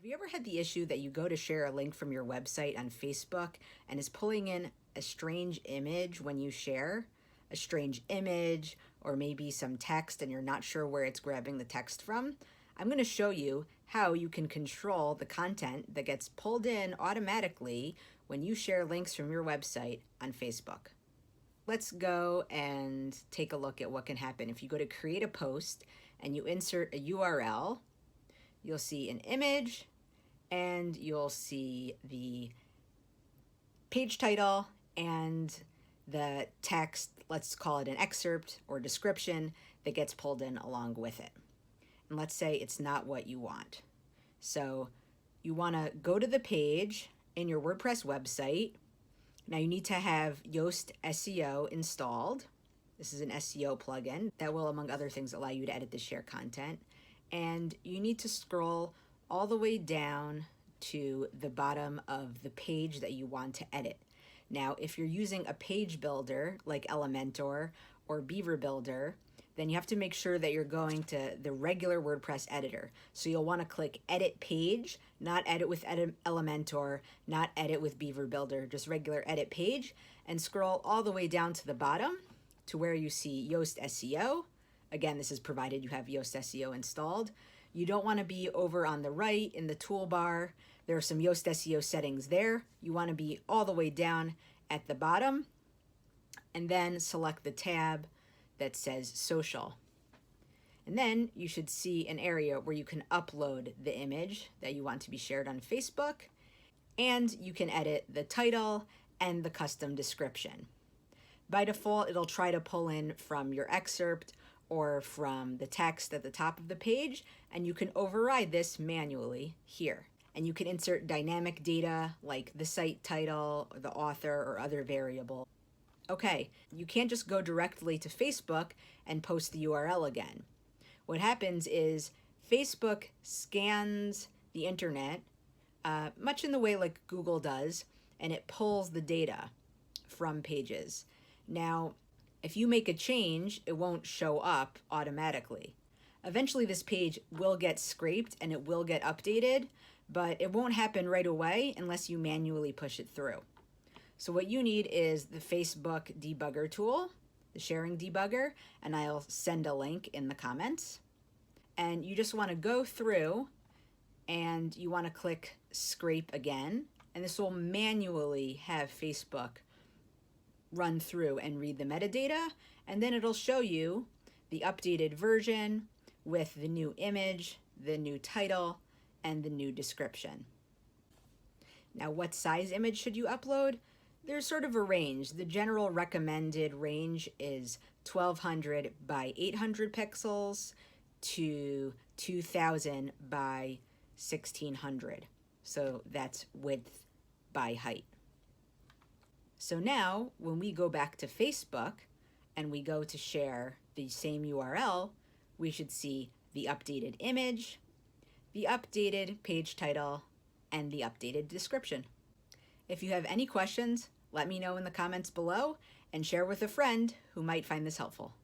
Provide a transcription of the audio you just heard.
you ever had the issue that you go to share a link from your website on Facebook and is pulling in a strange image when you share? A strange image or maybe some text and you're not sure where it's grabbing the text from? I'm going to show you how you can control the content that gets pulled in automatically when you share links from your website on Facebook. Let's go and take a look at what can happen. If you go to create a post and you insert a URL, you'll see an image and you'll see the page title and the text, let's call it an excerpt or description, that gets pulled in along with it. And let's say it's not what you want. So you want to go to the page in your WordPress website. Now you need to have Yoast SEO installed. This is an SEO plugin that will, among other things, allow you to edit the share content. And you need to scroll all the way down to the bottom of the page that you want to edit. Now, if you're using a page builder like Elementor or Beaver Builder, then you have to make sure that you're going to the regular WordPress editor. So you'll want to click Edit Page, not Edit with Elementor, not Edit with Beaver Builder, just regular Edit Page, and scroll all the way down to the bottom to where you see Yoast SEO. Again, this is provided you have Yoast SEO installed. You don't want to be over on the right in the toolbar. There are some Yoast SEO settings there. You want to be all the way down at the bottom and then select the tab that says Social. And then you should see an area where you can upload the image that you want to be shared on Facebook, and you can edit the title and the custom description. By default, it'll try to pull in from your excerpt or from the text at the top of the page, and you can override this manually here. And you can insert dynamic data like the site title, or the author, or other variable. Okay, you can't just go directly to Facebook and post the URL again. What happens is Facebook scans the internet, much in the way like Google does, and it pulls the data from pages. Now, if you make a change, it won't show up automatically. Eventually this page will get scraped and it will get updated, but it won't happen right away unless you manually push it through. So what you need is the Facebook debugger tool, the sharing debugger, and I'll send a link in the comments. And you just want to go through and you want to click scrape again, and this will manually have Facebook run through and read the metadata, and then it'll show you the updated version with the new image, the new title, and the new description. Now, what size image should you upload? There's sort of a range. The general recommended range is 1200 by 800 pixels to 2000 by 1600. So that's width by height. So now when we go back to Facebook and we go to share the same URL, we should see the updated image, the updated page title, and the updated description. If you have any questions, let me know in the comments below and share with a friend who might find this helpful.